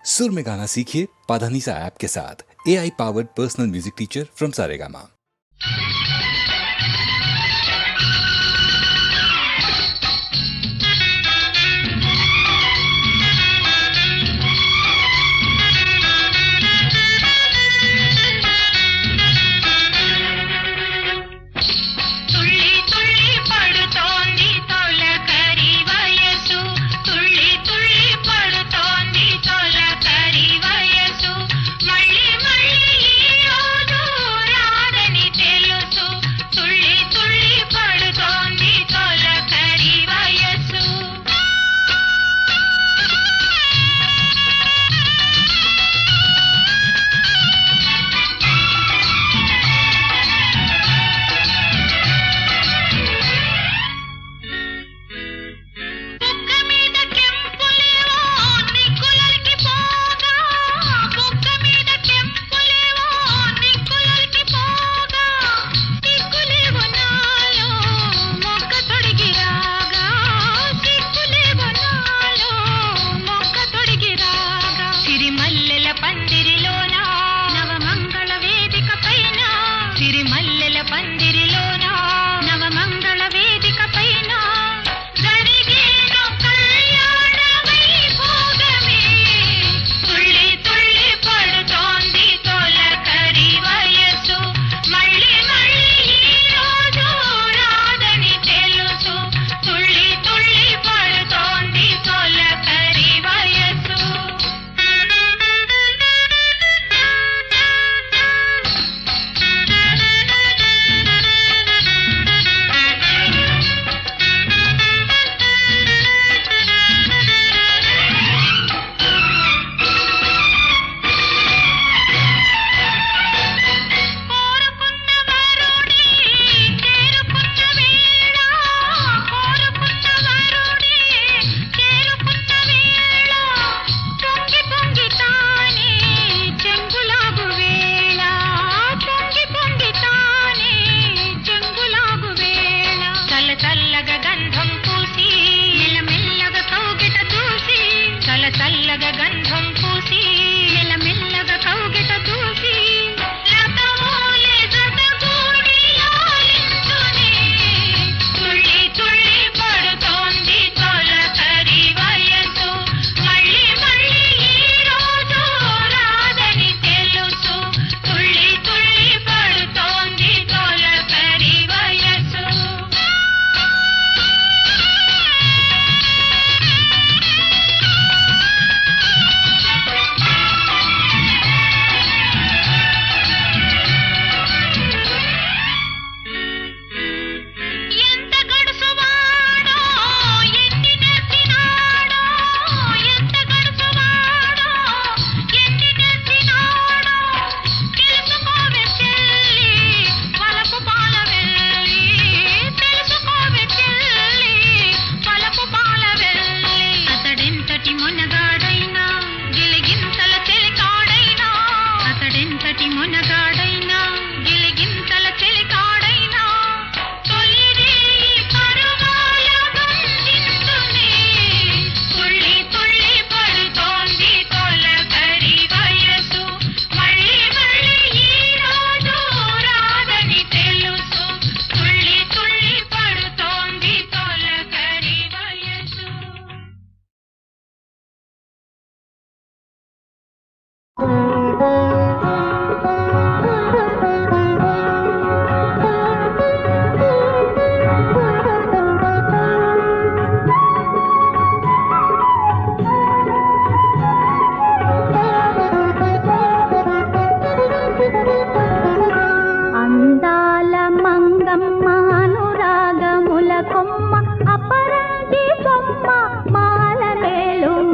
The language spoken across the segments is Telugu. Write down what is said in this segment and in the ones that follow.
सुर में गाना सीखिए पाधानीसा ऐप के साथ। AI powered personal music teacher from Saregama.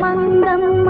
Mangamma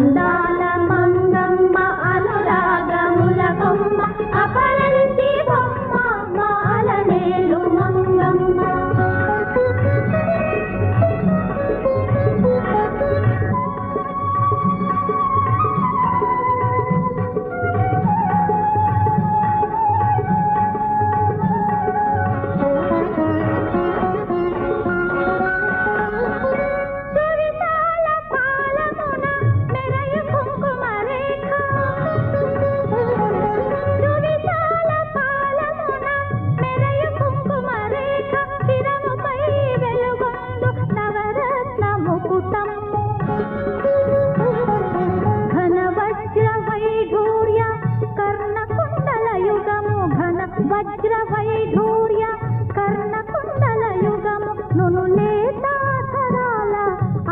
అందాల మంగమ్మ అనురాగముల కొమ్మ అపరంతి బొమ్మ మాలనేలు మంగమ్మ. వజ్ర వైఢూర్య కర్ణకుండల యుగము నును లేతాధరాల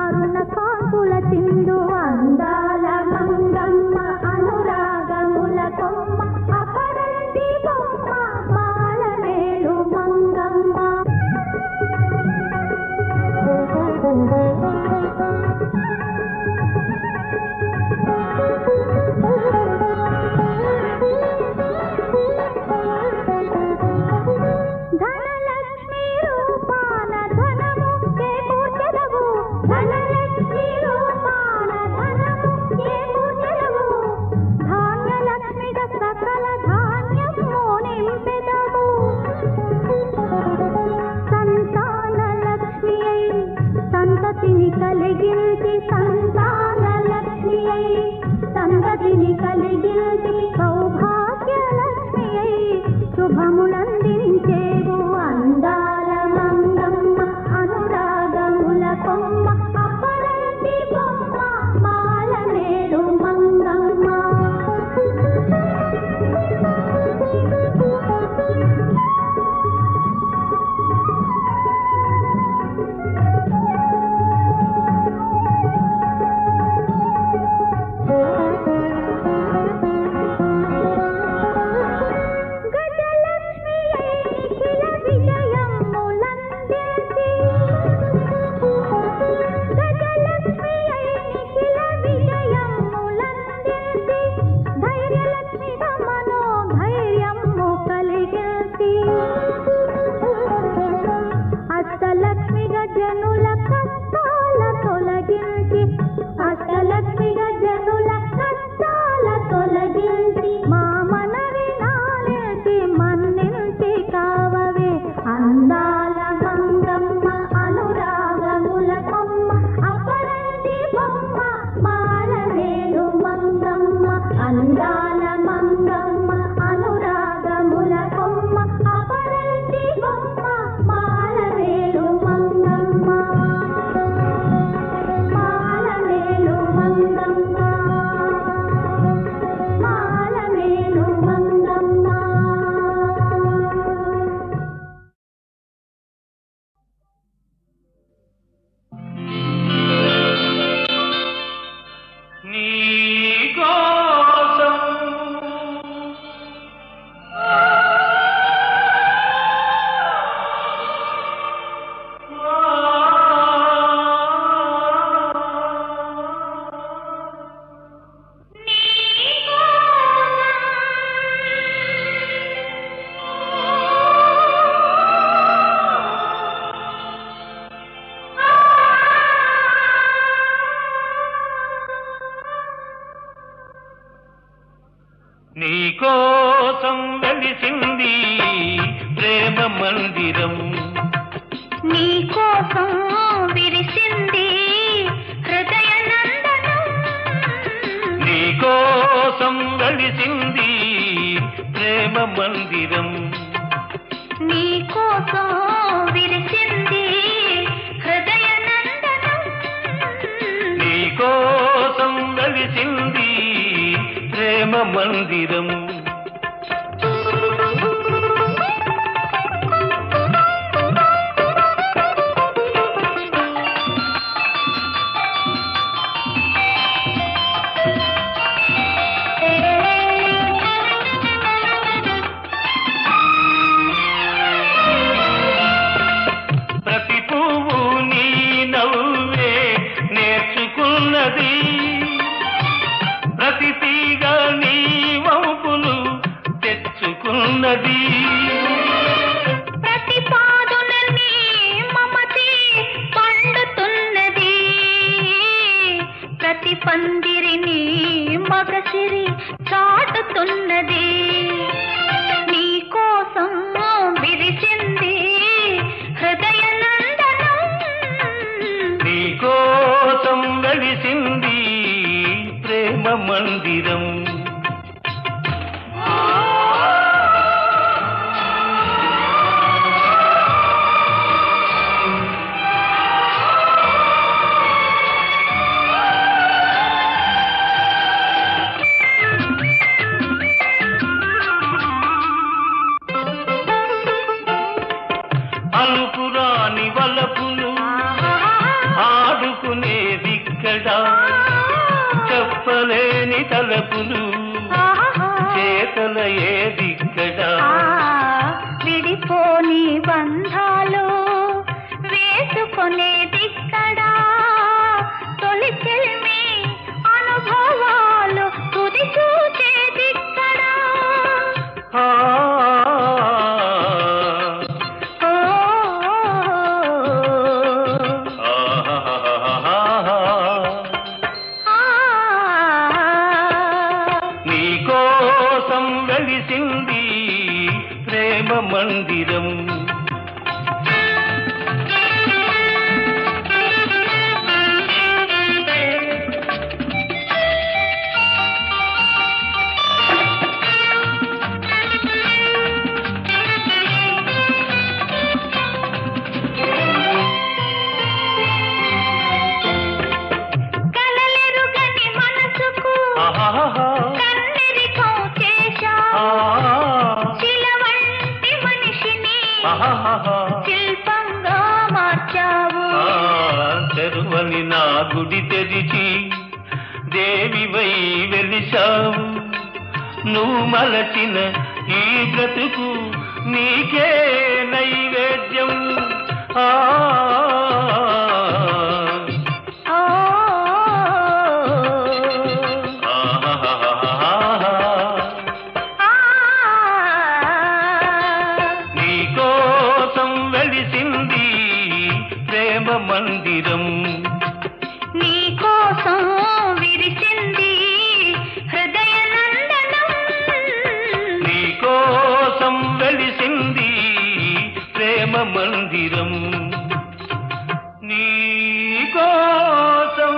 అరుణ కాంతుల చిందు అందాల మంగమ్మ అనురాగముల కొమ్మ అపరంతి బొమ్మ మాలనేలు మంగమ్మ. కలిగించి సంతాన లక్ష్మి అయి సంగతిని కలిగించి సౌభాగ్య లక్ష్మి అయి శుభములందించేవు అందాల మంగమ్మ అనురాగముల కొమ్మ అపరంతి బొమ్మ మాలనేలు మంగమ్మ. అష్టలక్ష్మిగా జనుల కష్టాల తొలగించి అష్టలక్ష్మిగా జనుల కష్టాల తొలగించి మా మనవి నాలేసి మన్నించి కావవే అందాల మంగమ్మ అనురాగముల కొమ్మ అపరంతి బొమ్మ మాలనేలు మంగమ్మ. అందాల మంగమ్మ అనురాగముల కొమ్మ అపరంతి బొమ్మ మాలనేలు మంగమ్మ మాలనేలు మంగమ్మ మాలనేలు మంగమ్మ. నీకోసం వెలిసింది ప్రేమ మందిరం నీకోసం విరిసింది హృదయ నందనం నీకోసం వెలిసింది ప్రేమ మందిరం నీకోసం విరిసింది హృదయ నందనం నీకోసం వెలిసింది ప్రేమ మందిరం. ప్రతి పువ్వు నీ నవ్వే నేర్చుకున్నది సిరి చాటుతున్నది నీ కోసం విరిసింది హృదయ నందనం నీ కోసం వెలిసింది ప్రేమ మందిరం అనుకురాని వలపులు ఆడుకునేదిక్కడ చెప్పలేని తలపులు చేతల ఏదిక్కడ విడిపోని బంధాలు వేసుకొనేదిక్కడా తొలి చెల్మి అనుభవాలు తుది చూచేదిక్కడా ఆ, ఓ నీ కోసం వెలిసింది ప్రేమ మందిరం కలలెరుగని మనసుకు ఆహాహా. కన్నెరికం చేశా ఆ, శిల వంటి మనిషిని ఆహాహా. శిల్పంగా మార్చావు ఆ, తెరువని నా గుడి తెరిచి దేవివై వెలిశావు నువ్వు మలచిన ఈ బ్రతుకు నీకే నైవేద్యం ఆ ఓ ఆహాహాహాహా. ఆ నీ కోసం వెలిసింది ప్రేమ మందిరం నీ కోసం విరిసింది హృదయ నందనం నీ కోసం వెలిసింది ప్రేమ మందిరం నీ కోసం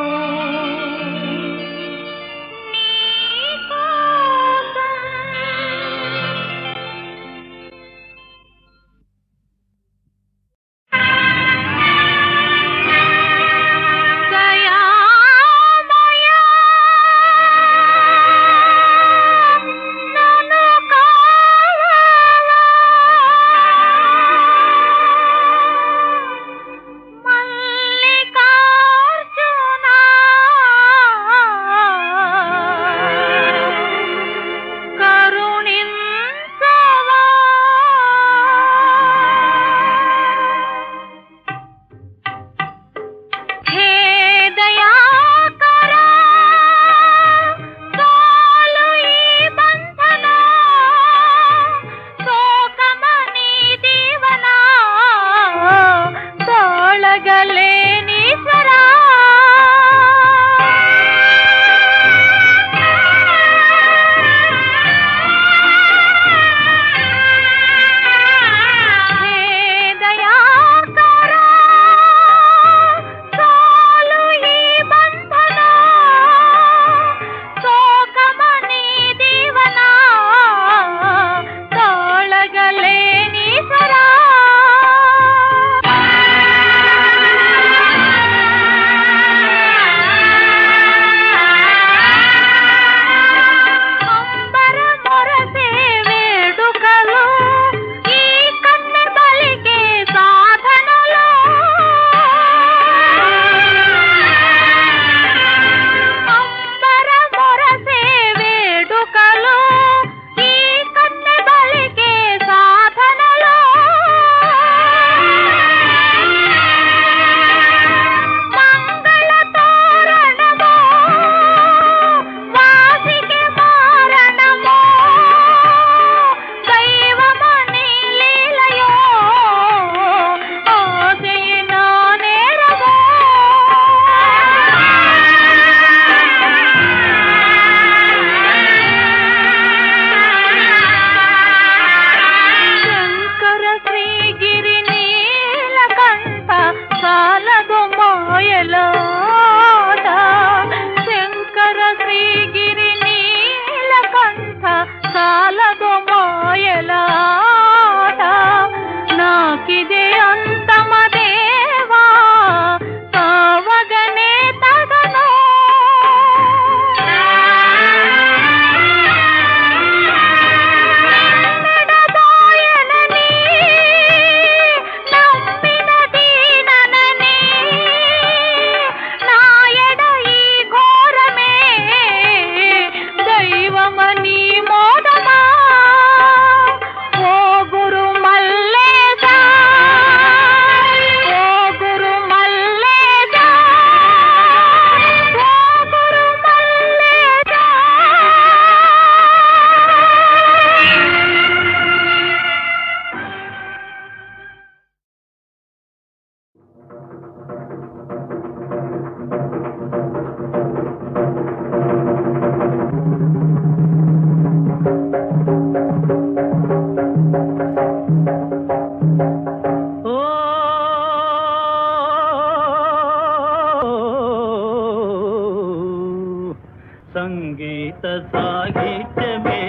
సంగీత సాహిత్యమే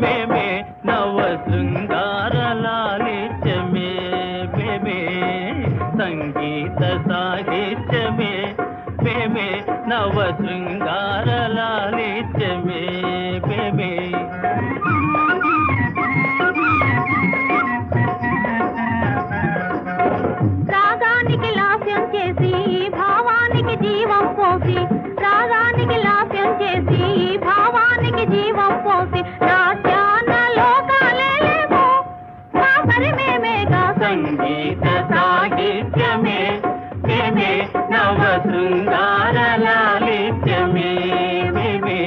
మేమే నవ శృంగార లాలిత్యమే మేమే సంగీత సాహిత్యమే మేమే నవ శృంగార లాలిత్యమే మేమే రాగానికి లాస్యం చేసి భావానికి జీవం పోసి రాగానికి లాస్యం చేసి భావానికి జీవం పోసి రాజ్యాన లోకాలేమో మా సరి మేమేగా సంగీత సాహిత్యమే మేమే నవ శృంగార లాలిత్యమే మేమే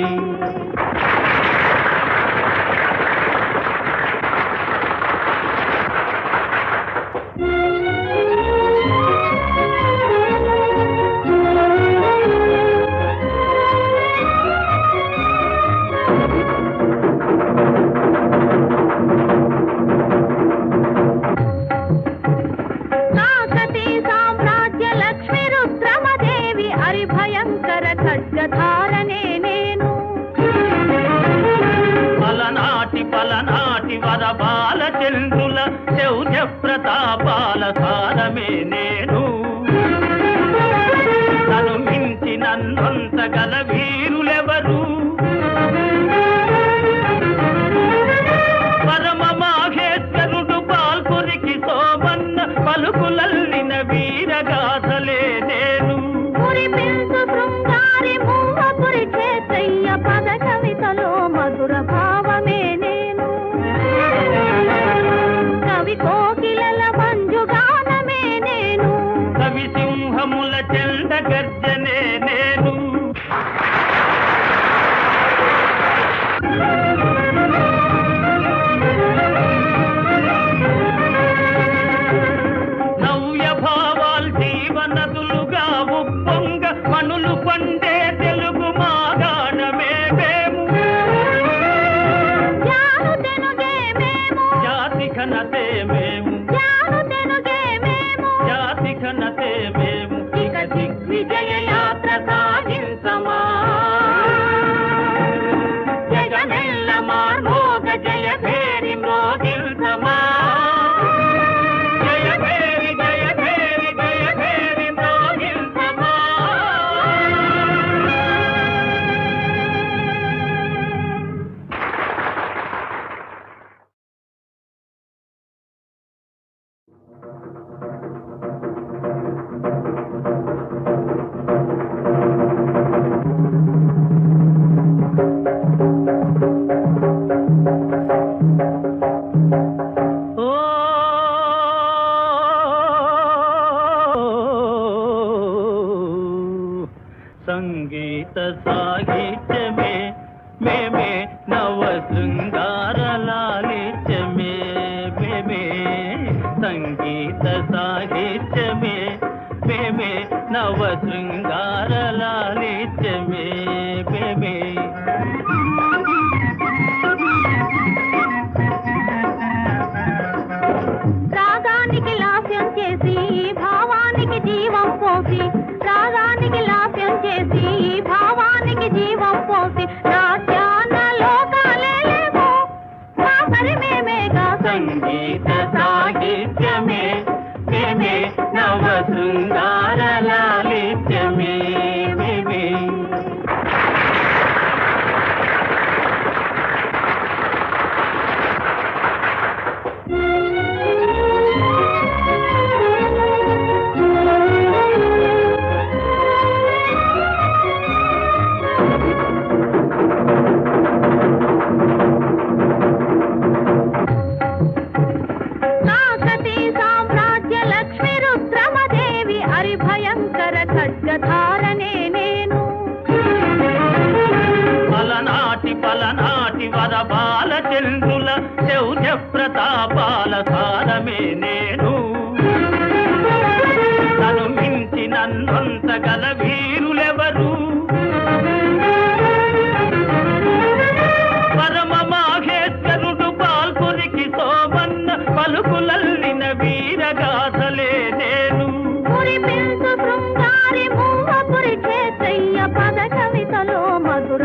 పలనాటి వరబాల చంద్రుల శౌర్య ప్రతాపాల సారమే నేను నన్ను మించి నన్నంతగల వీరులెవరు పరమ మాఘేశ్వరుడు పాల్పురికి సోమన్న పలుకులల్లిన వీరగాథలే నేను శృంగారి మూవపురి చేతయ్య పద కవితలో మధుర భావమే నేను కవి కోకిలల మంజుగానమే నేను కవి సింహముల చెండ గర్జనే నేను నవ్య భావాల్ జీవనదులుగా ఉప్పొంగ మనులు పండే తెలుగు మాగాణమే మేము జాను తెనుగే మేము జాతి ఘనతే మేము జాను తెనుగే మేము జాతి ఘనతే మేము ఇక దిగ్విజయ యాత్ర సాగించమా జగమెల్ల మార్మోగ జయ భేరి మ్రోగిల్సమా జయ భేరి జయ భేరి జయ భేరి మ్రోగిల్సమా ఓ సంగీత సాహిత్యమే మేమే నవ శృంగార లాలిత్యమే మేమే సంగీత సాహిత్యమే మేమే నవ శృంగార లాలిత్యమే మేమే రాగానికి లాస్యం చేసి భావానికి జీవం పోసి రాగానికి లాస్యం చేసి భావానికి జీవం పోసి రాజ్యాన లోకాలేమో మా సరి మేమేగా సంగీత సాహిత్యమే మేమే నవ శృంగార లాలిత్యమే మేమే కాకతీ సామ్రాజ్య లక్ష్మి రుద్రమదేవి హరిభయంకర ఖడ్గధారనే నేను పలనాటి వరబాల చంద్రుల శౌర్య ప్రతాపాల సారమే నేను నన్ను మించి నన్నంతగల వీరులెవరు పరమ మాఘేశ్వరుడు పాల్పురికి సోమన్న పలుకులల్లిన వీరగాథలే నేను శృంగారి మూవపురి చేతయ్య పద కవితలో మధుర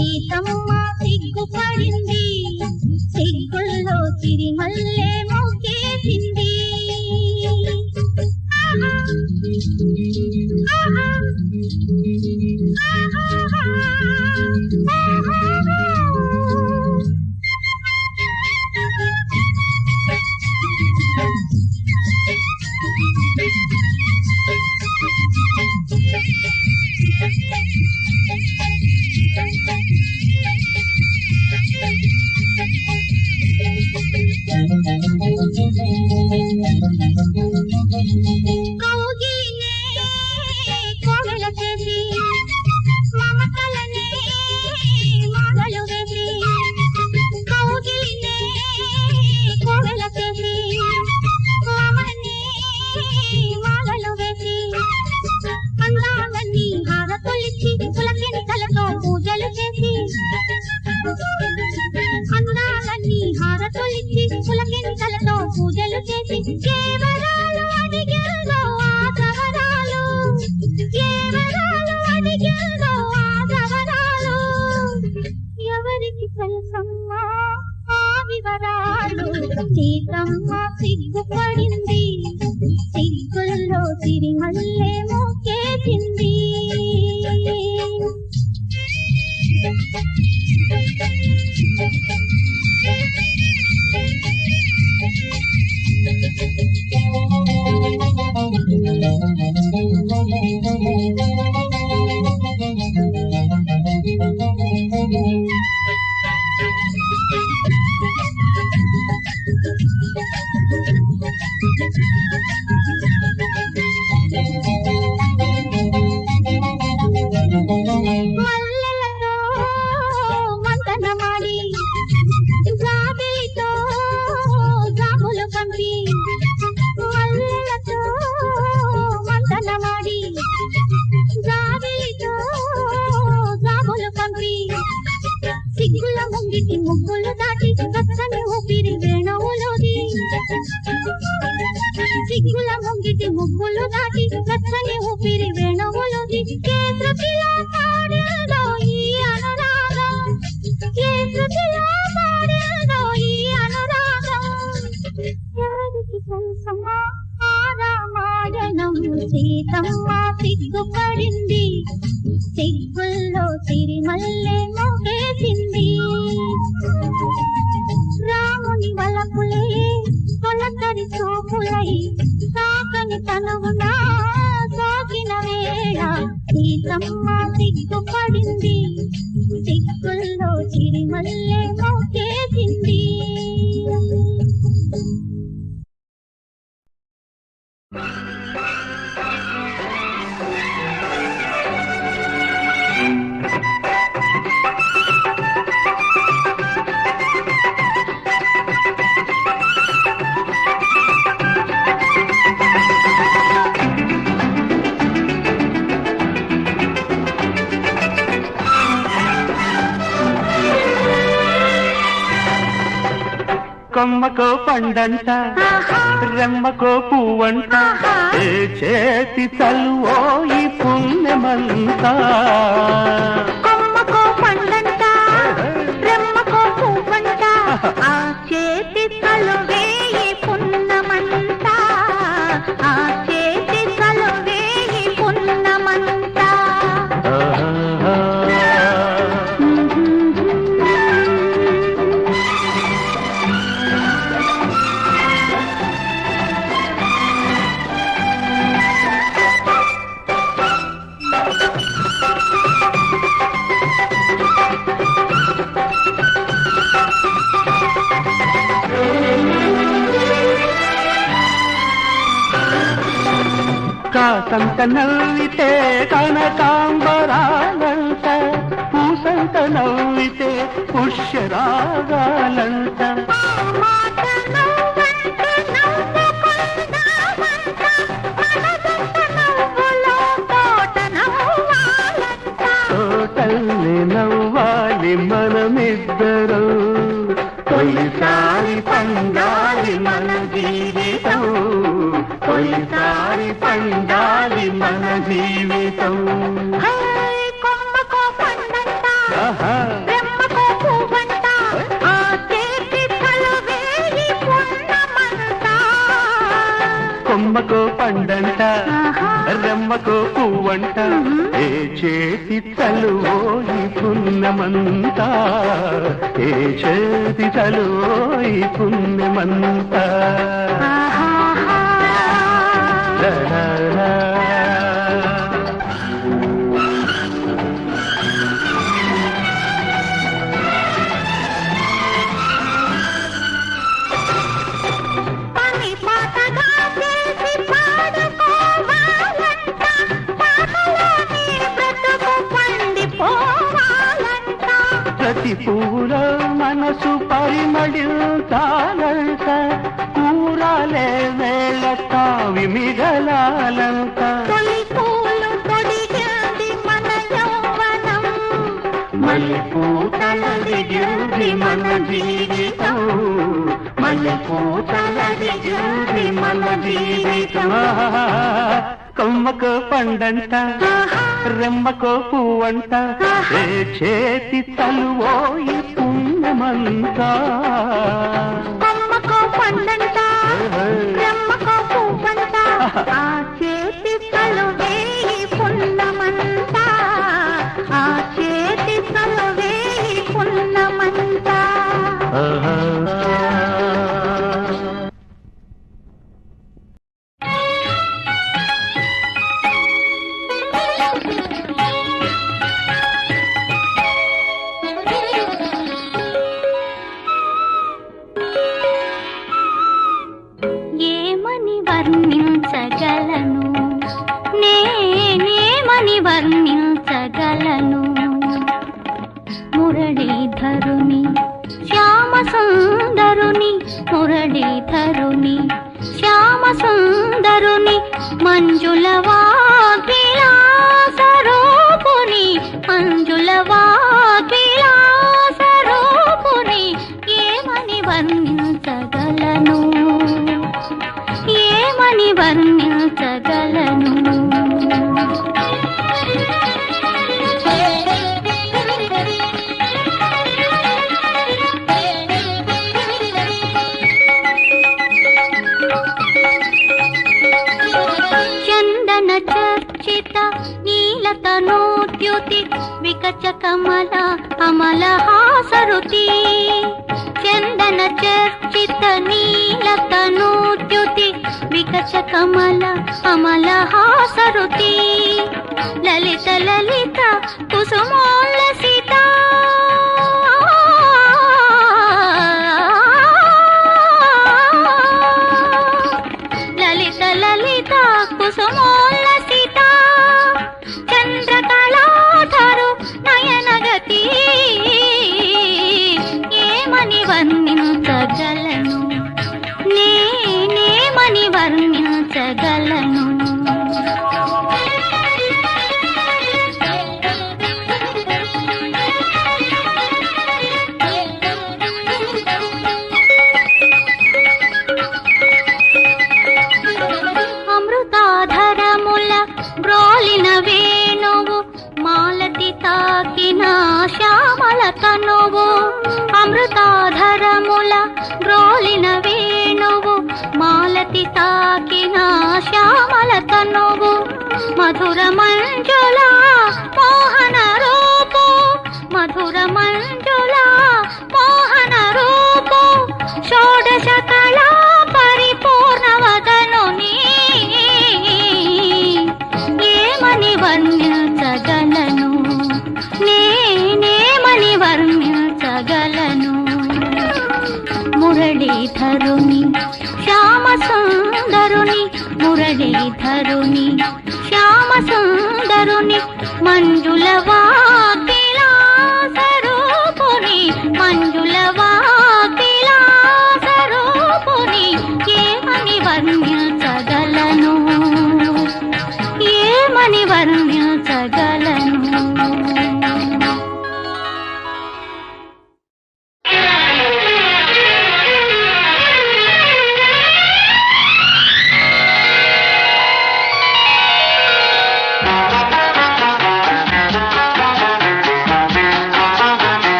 సీతమ్మ సిగ్గుపడింది, సిగ్గుల్లో సిరిమల్లె మొగ్గేసింది. ఆహా, ఆహా, ఆహా, ఆహా. కౌగిలినే కోవెల చేసి మమతలనే మాలలు వేసి, కౌగిలినే కోవెల చేసి మమనే మాలలు వేసి, అందాలన్నీ హారతొలిచి పులకెంతలతో పూజలు చేసి, అందాలన్నీ హారతొలిచి పులకెంతలతో పూజలు చేసి, కేవరాలు అడిగారో ఆదవరాలు, కేవరాలు అడిగారో ఆదవరాలు, ఎవరికి తెలుసమ్మా ఆ వివరాలు. సీతమ్మ సిగ్గుపడింది, సిగ్గుల్లో సిరిమల్లె మొగ్గేసింది. మల్లెలతో మంతన ಮಾಡಿ జాబిలితో జాబులు పంపి, మల్లెలతో మంతన ಮಾಡಿ జాబిలితో జాబులు పంపి, సిగ్గుల ముంగిటి ముగ్గులు దాటి పచ్చని ఊపిరి వేణువులోది, సిగ్గుల ముంగిటి ముగ్గులు దాటి పచ్చని ఊపిరి వేణువులోది. ఏ శృతిలో పాడేదో ఈ అనురాగం, ఏ శృతిలో పాడేదో ఈ అనురాగం, ఎవరికి తెలుసమ్మా ఆ రామాయణం. సీతమ్మ సిగ్గుపడింది, సిగ్గుల్లో సిరిమల్లె మొగ్గేసింది. రాముని వలపులే తొలకరి చూపులై సాకని తనువున సాగిన వేళ, సీతమ్మ సిగ్గుపడింది, సిగ్గుల్లో సిరిమల్లె మొగ్గేసింది. కొమ్మకో పండంట, రెమ్మకో పువ్వంట, ఏ చేతి చలువో ఈ పుణ్యమంతా. కొమ్మకో పండంట, రెమ్మకో పువ్వంట, ఆ చేతి చలువే ఈ పున్నమంతా, ఆ చేతి చలువే ఈ పున్నమంతా. కాసంత నవ్వితే కనకాంబరాలంట, పూసంత నవ్వితే పుష్యరాగాలంట. తోటల్ని నవ్వాలి మనమిద్దరు, తొలిసారి పండాలి మన జీవితం, తొలిసారి పండాలి మన జీవితం. కొమ్మకో పండంట, రెమ్మకో పువ్వంట ఏ చేతి తలువోయి పుణ్యమంతా ఏ చేతి తలువోయి పుణ్యమంతా లా లా లా. పని పాటగా చేసి పాడుకోవాలంట పాటలోని బ్రతుకు పండిపోవాలంట ప్రతి పూలో మనసు పరిమళించాలంట కూరాలే వేళ తావి మిగలాలంట తొలి పూలు తొడిగింది మన యౌవనం మల్లెపూతలది మన జీవితం మల్లెపూతలది మన జీవితం కొమ్మకో పండంట రెమ్మకో పువ్వంట ఏ చేతి తలువోయి పుణ్యమంతా కొమ్మకో పండంట రెమ్మకో పువ్వంట ఆ చేతి తలువేయి పున్నమంట ఆ చేతి తలువేయి పున్నమంట ఏమని వర్ణించగలను నేనేమని వర్ణించగలను మురళీధరుని శ్యామ సుందరుని మురళీధరుని శ్యామ సుందరుని మంజుల వాగ్విలాసరూపుని మంజుల వాగ్విలాసరూపుని ఏమని వర్ణించగలను ఏమని వర్ణించగలను చందన చర్చిత నీలతనోద్యుతి వికచ కమల అమల హాసరుతి చందన చర్చిత నీలతనోద్యుతి వికచ కమల అమల హాసరుతి లలిత లలిత కుసుమోల్లసిత లలిత లలిత కుసుమోల్లసిత చంద్రకళాధరు నయనగతి ఏమని వర్ణించగలను నేనేమని వర్ణించగలను అమృతాధరముల బ్రోలిన వేణువు మాలతి తాకిన శ్యామల తనువు అమృతాధరముల బ్రోలిన వేణువు మాలతి తాకిన శ్యామల తనువు మధుర మంజుల మోహన రూపు మధుర మంజుల మోహన రూపు షోడశ కళా పరిపూర్ణ వదనుని ఏమని వర్ణించగలను నేనేమని వర్ణించగలను మురళీధరుని శ్యామ సుందరుని మురళీధరుని శ్యామ సుందరుని మంజుల వాగ్విలాసరూపుని మంజుల వాగ్విలాసరూపుని ఏమని వర్ణించగలను ఏమని వర్ణించగలను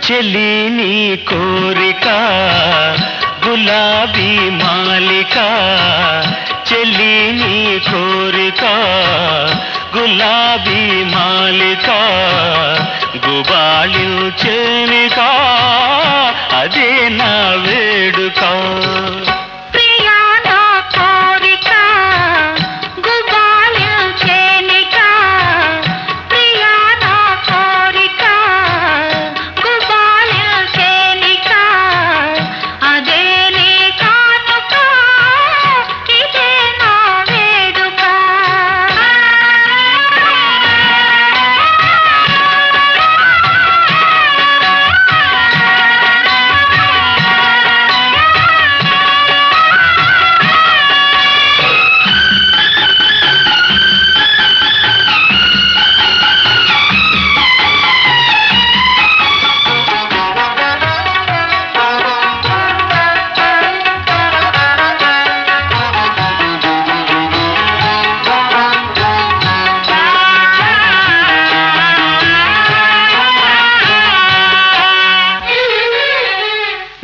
చెలి నీ కోరిక గులాబీ మాలిక చెల్లి నీ కోరిక గులాబీ మాలిక గుబాళించేనిక అదే నా వేడుక ప్రియా నా కోరిక గుబాళించేనిక ప్రియా నా కోరిక గుబాళించేనిక అదే నీ కానుక ఇదే నా వేడుక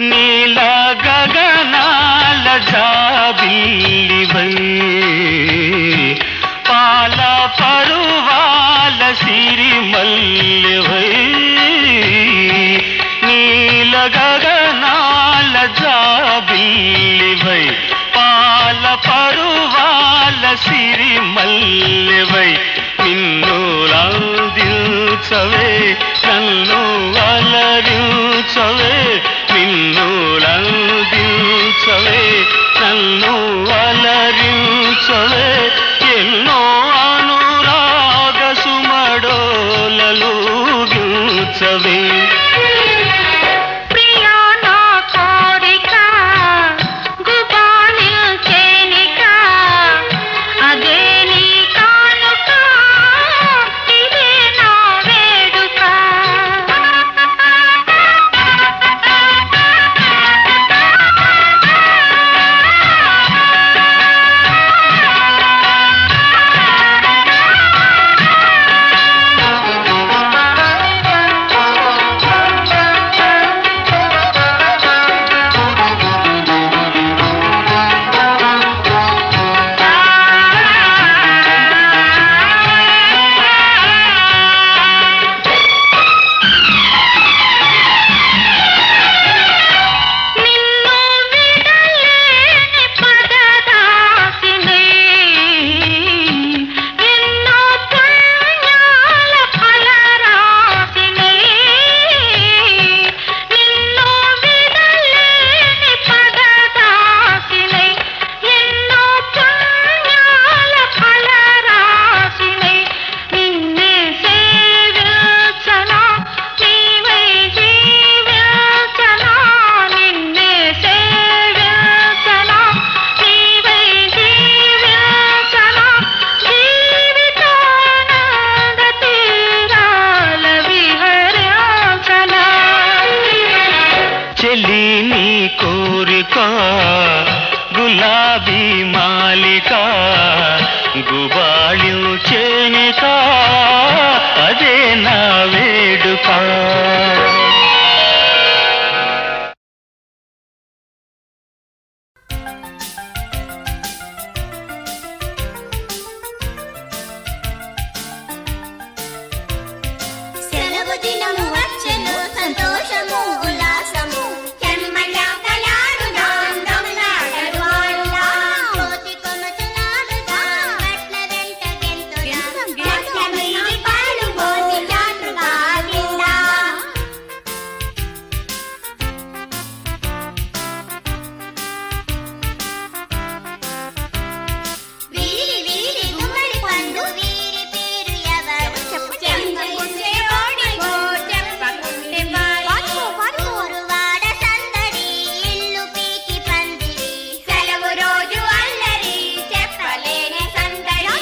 నీల గగనాల జాబిల్లివై పాల పరువాల సిరిమల్లివై నీల గగనాల జాబిల్లివై పాల పరువాల సిరిమల్లివై నిన్ను లాందించవే నన్ను అలరించవే నిన్ను లందించవే నన్ను అలరించవే ఎన్నో అనురాగ సుమడోలలు గించవే ప్రియా నా కోరిక గుబాళించేనిక అదే నీ కానుక ఇదే నా వేడుక నిన్ను విడలేని పదదాసిని ఎన్నో పుణ్యాల ఫలరాశిని నిన్ను విడలేని పదదాసిని ఎన్నో పుణ్యాల ఫలరాశిని నిన్నే సేవించనా నీవై జీవించనా నిన్నే సేవించనా నీవై జీవించనా జీవితానంద తీరాల విహరించనా చెల్లి నీ కోరిక గులాబీ మాలిక గుబాళించేనిక అదే నా వేడుక సెలవు దినము వచ్చెను సంతోషము ఉల్లాసము చెమ్మలాటలాడుదాం దమ్లాటలాడుదాం కోతి కొమటలాడుదాం గట్ల వెంట గెంతుదాం గట్ల మీది పాలు పోసి చాటుగా విందాం వీరి వీరి గుమ్మడి పండు వీరి పేరు ఎవరు చెంపకుంటే ఓడిపో చెప్పకుంటే ఊరువాడ సందడి ఇల్లు పీకి పందిరి సెలవు రోజు అల్లరి చెప్పలేని సందడి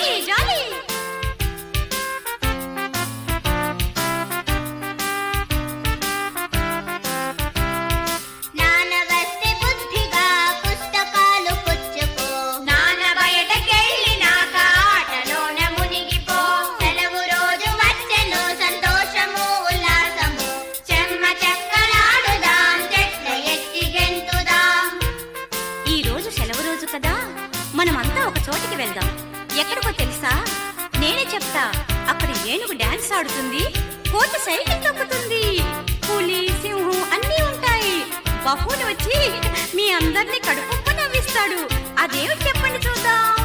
నాన్న వస్తే బుద్ధిగా పుస్తకాలు పుచ్చుకో నాన్న బయటకెళ్ళినాక ఆటలోన మునిగిపో సెలవు రోజు వచ్చెను సంతోషము ఉల్లాసము చెమ్మ చెక్కలాడుదాం చెట్ల ఎక్కి గెంతుదాం ఈ రోజు సెలవు రోజు కదా మనమంతా ఒక చోటికి వెళ్దాం. ఎక్కడికో తెలుసా? నేనే చెప్తా. అక్కడ ఏనుగు డాన్స్ ఆడుతుంది, కోతి సైకిల్ తొక్కుతుంది, పులి సింహం అన్నీ ఉంటాయి. బహుని వచ్చి మీ అందరినీ కడుపు నవ్విస్తాడు. అదేమిటి చెప్పండి చూద్దాం.